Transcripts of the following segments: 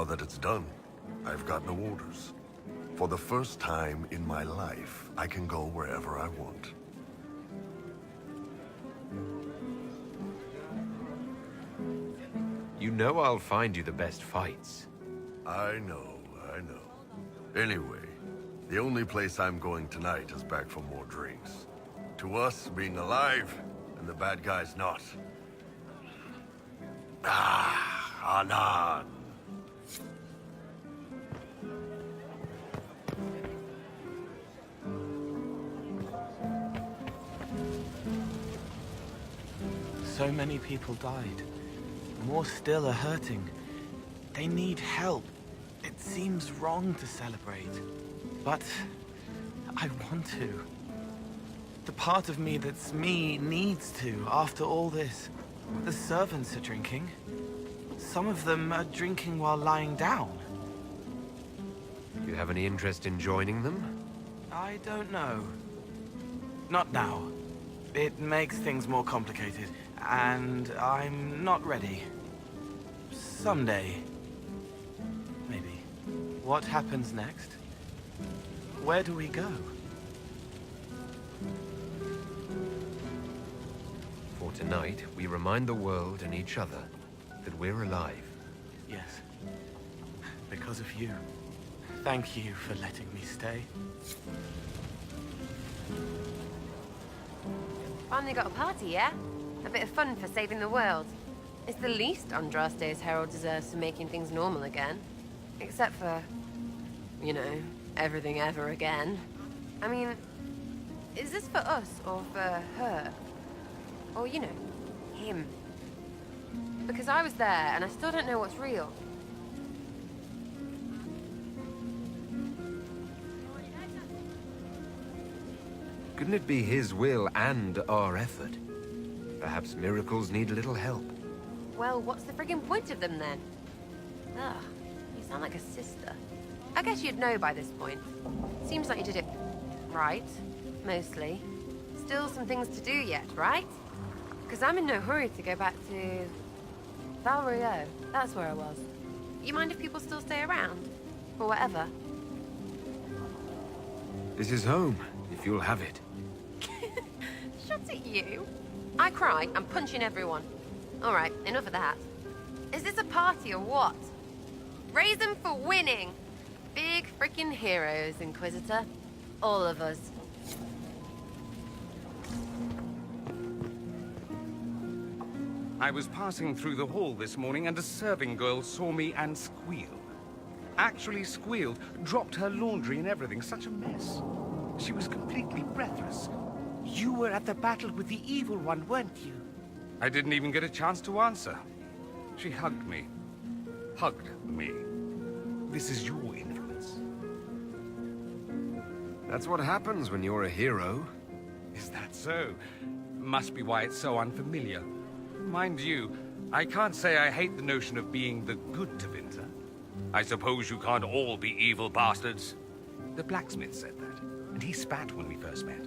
Now that it's done, I've got no orders. For the first time in my life, I can go wherever I want. You know I'll find you the best fights. I know. Anyway, the only place I'm going tonight is back for more drinks. To us, being alive, and the bad guys not. Anan. So many people died. More still are hurting. They need help. It seems wrong to celebrate, but I want to. The part of me that's me needs to, after all this. The servants are drinking. Some of them are drinking while lying down. You have any interest in joining them? I don't know. Not now. It makes things more complicated, and I'm not ready. Someday. Maybe. What happens next? Where do we go? For tonight, we remind the world and each other that we're alive. Yes. Because of you. Thank you for letting me stay. Finally got a party, yeah? A bit of fun for saving the world. It's the least Andraste's herald deserves for making things normal again. Except for, you know, everything ever again. I mean, is this for us or for her? Or, you know, him? Because I was there and I still don't know what's real. Couldn't it be his will and our effort? Perhaps miracles need a little help. Well, what's the friggin' point of them then? Ugh, you sound like a sister. I guess you'd know by this point. Seems like you did it right, mostly. Still some things to do yet, right? Because I'm in no hurry to go back to... Val Rio. That's where I was. You mind if people still stay around? Or whatever? This is home, if you'll have it. Shut at you. I cry, I'm punching everyone. All right, enough of that. Is this a party or what? Raise them for winning. Big freaking heroes, Inquisitor. All of us. I was passing through the hall this morning and a serving girl saw me and squealed. Actually squealed, dropped her laundry and everything, such a mess. She was completely breathless. You were at the battle with the evil one, weren't you? I didn't even get a chance to answer. She hugged me. Hugged me. This is your influence. That's what happens when you're a hero. Is that so? Must be why it's so unfamiliar. Mind you, I can't say I hate the notion of being the good Tevinter. I suppose you can't all be evil bastards. The blacksmith said that, and he spat when we first met.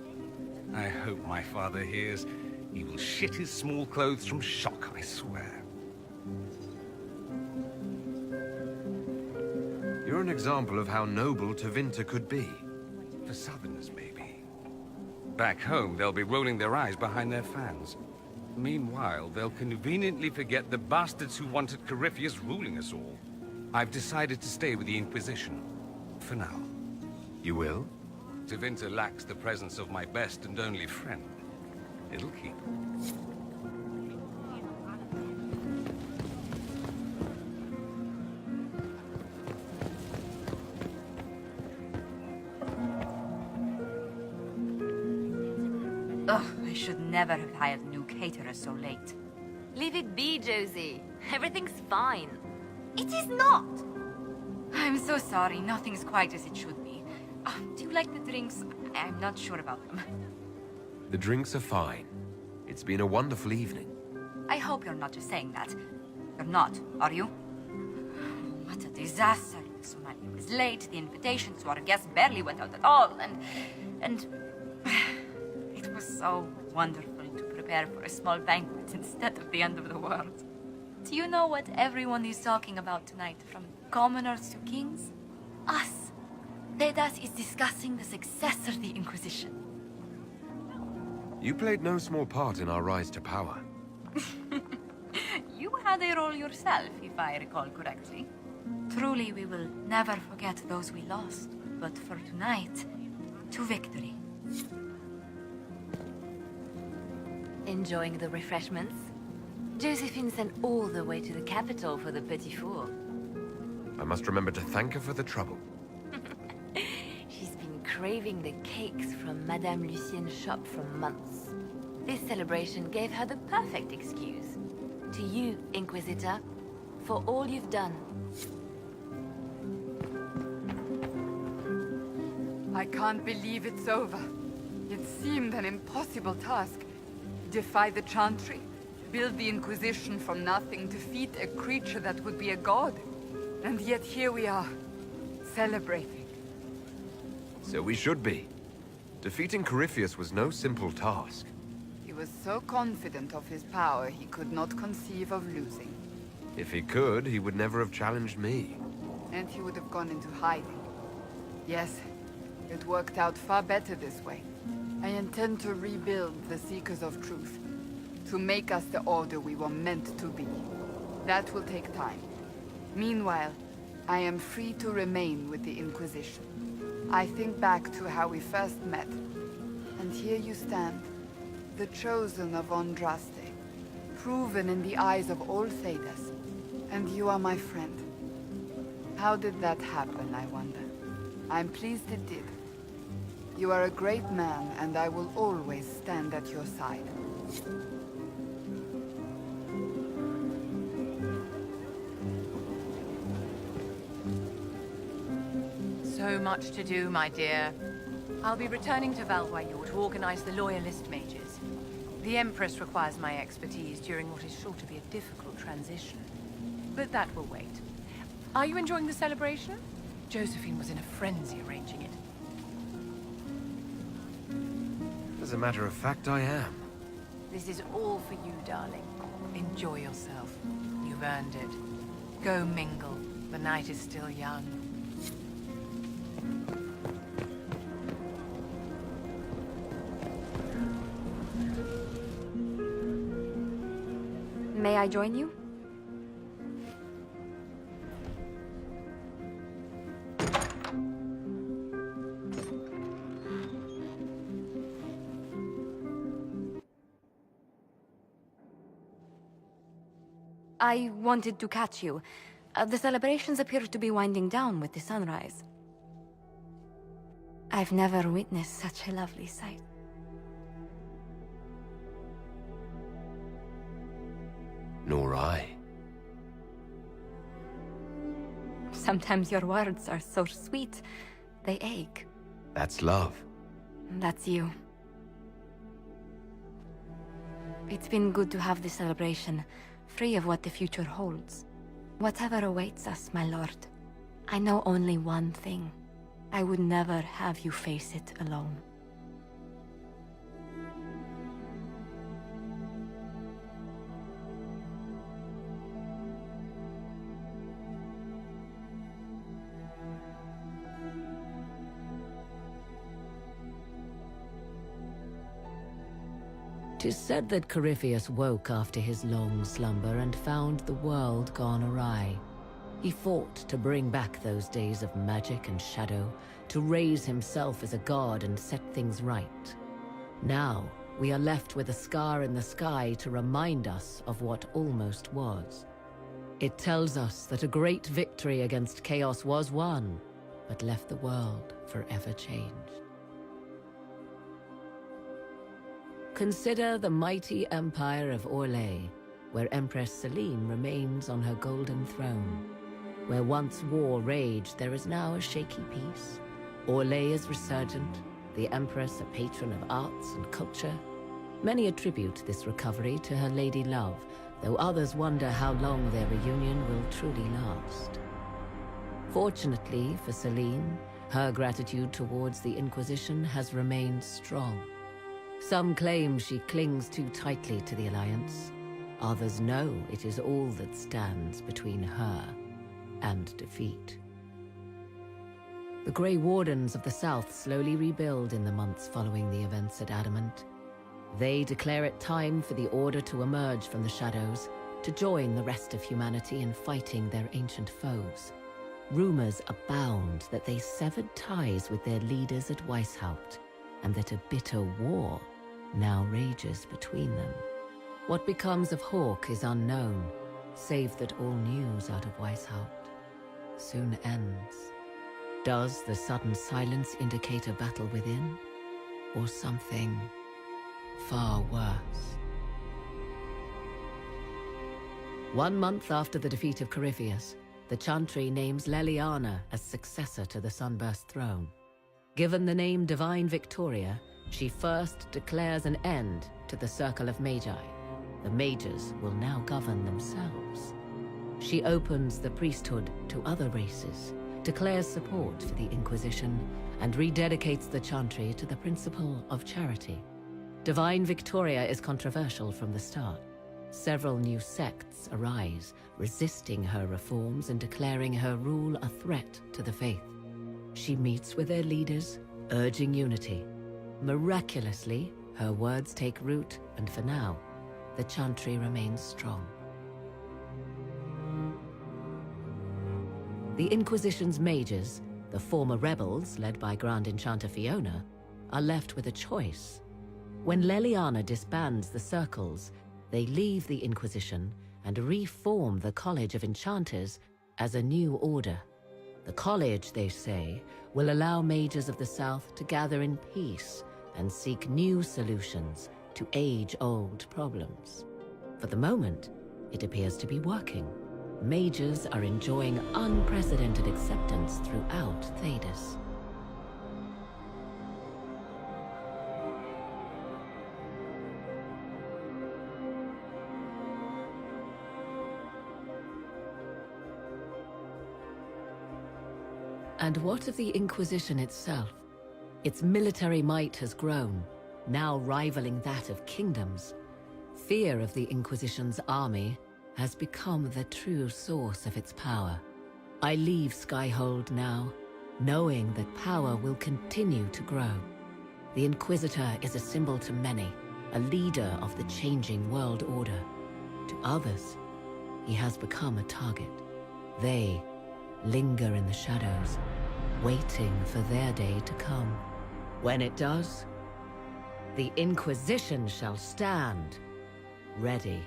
I hope my father hears. He will shit his small clothes from shock, I swear. You're an example of how noble Tevinter could be. For Southerners, maybe. Back home, they'll be rolling their eyes behind their fans. Meanwhile, they'll conveniently forget the bastards who wanted Corypheus ruling us all. I've decided to stay with the Inquisition. For now. You will? Tevinter lacks the presence of my best and only friend. It'll keep. Ugh, I should never have hired a new caterer so late. Leave it be, Josie. Everything's fine. It is not! I'm so sorry, nothing's quite as it should be. Do you like the drinks? I'm not sure about them. The drinks are fine. It's been a wonderful evening. I hope you're not just saying that. You're not, are you? What a disaster. Somalia was late, the invitations to our guests barely went out at all, and... It was so wonderful to prepare for a small banquet instead of the end of the world. Do you know what everyone is talking about tonight, from commoners to kings? Us. Thedas is discussing the successor of the Inquisition. You played no small part in our rise to power. You had a role yourself, if I recall correctly. Truly, we will never forget those we lost. But for tonight, to victory. Enjoying the refreshments? Josephine sent all the way to the capital for the petit four. I must remember to thank her for the trouble. She's been craving the cakes from Madame Lucien's shop for months. This celebration gave her the perfect excuse. To you, Inquisitor, for all you've done. I can't believe it's over. It seemed an impossible task. Defy the Chantry, build the Inquisition from nothing, defeat a creature that would be a god. And yet here we are, celebrating. So we should be. Defeating Corypheus was no simple task. He was so confident of his power, he could not conceive of losing. If he could, he would never have challenged me. And he would have gone into hiding. Yes, it worked out far better this way. I intend to rebuild the Seekers of Truth, to make us the Order we were meant to be. That will take time. Meanwhile, I am free to remain with the Inquisition. I think back to how we first met, and here you stand, the chosen of Andraste, proven in the eyes of all Thedas, and you are my friend. How did that happen, I wonder? I'm pleased it did. You are a great man, and I will always stand at your side. So much to do, my dear. I'll be returning to Valwayor to organize the Loyalist mages. The Empress requires my expertise during what is sure to be a difficult transition. But that will wait. Are you enjoying the celebration? Josephine was in a frenzy arranging it. As a matter of fact, I am. This is all for you, darling. Enjoy yourself. You've earned it. Go mingle. The night is still young. May I join you? I wanted to catch you. The celebrations appear to be winding down with the sunrise. I've never witnessed such a lovely sight. Nor I. Sometimes your words are so sweet, they ache. That's love. That's you. It's been good to have this celebration, free of what the future holds. Whatever awaits us, my lord, I know only one thing. I would never have you face it alone. Tis said that Corypheus woke after his long slumber and found the world gone awry. He fought to bring back those days of magic and shadow, to raise himself as a god and set things right. Now, we are left with a scar in the sky to remind us of what almost was. It tells us that a great victory against chaos was won, but left the world forever changed. Consider the mighty empire of Orlais, where Empress Celine remains on her golden throne. Where once war raged, there is now a shaky peace. Orlais is resurgent, the Empress a patron of arts and culture. Many attribute this recovery to her lady love, though others wonder how long their reunion will truly last. Fortunately for Celine, her gratitude towards the Inquisition has remained strong. Some claim she clings too tightly to the Alliance. Others know it is all that stands between her and defeat. The Grey Wardens of the South slowly rebuild in the months following the events at Adamant. They declare it time for the Order to emerge from the shadows, to join the rest of humanity in fighting their ancient foes. Rumors abound that they severed ties with their leaders at Weishaupt, and that a bitter war now rages between them. What becomes of Hawke is unknown, save that all news out of Weishaupt soon ends. Does the sudden silence indicate a battle within, or something far worse? 1 month after the defeat of Corypheus, the Chantry names Leliana as successor to the Sunburst throne. Given the name Divine Victoria, she first declares an end to the Circle of Magi. The mages will now govern themselves. She opens the priesthood to other races, declares support for the Inquisition, and rededicates the Chantry to the principle of charity. Divine Victoria is controversial from the start. Several new sects arise, resisting her reforms and declaring her rule a threat to the faith. She meets with their leaders, urging unity. Miraculously, her words take root, and for now, the Chantry remains strong. The Inquisition's mages, the former rebels led by Grand Enchanter Fiona, are left with a choice. When Leliana disbands the circles, they leave the Inquisition and reform the College of Enchanters as a new order. The college, they say, will allow mages of the South to gather in peace and seek new solutions to age-old problems. For the moment, it appears to be working. Mages are enjoying unprecedented acceptance throughout Thedas. And what of the Inquisition itself? Its military might has grown, now rivaling that of kingdoms. Fear of the Inquisition's army has become the true source of its power. I leave Skyhold now, knowing that power will continue to grow. The Inquisitor is a symbol to many, a leader of the changing world order. To others, he has become a target. They linger in the shadows, waiting for their day to come. When it does, the Inquisition shall stand, ready.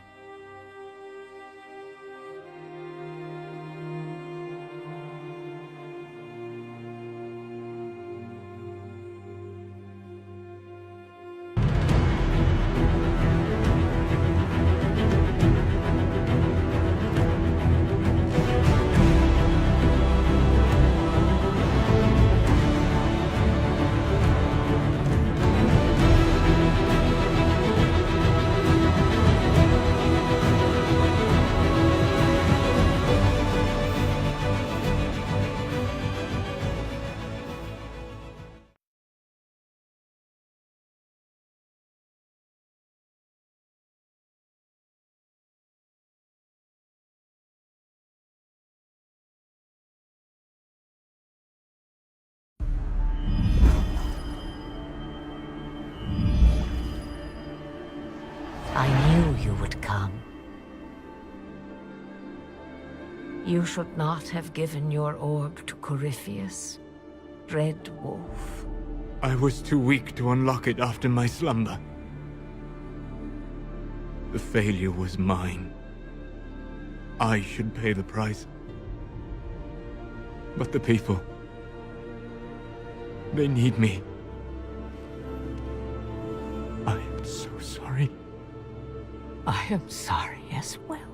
I knew you would come. You should not have given your orb to Corypheus, Red Wolf. I was too weak to unlock it after my slumber. The failure was mine. I should pay the price. But the people... they need me. I am so sorry. I am sorry as well.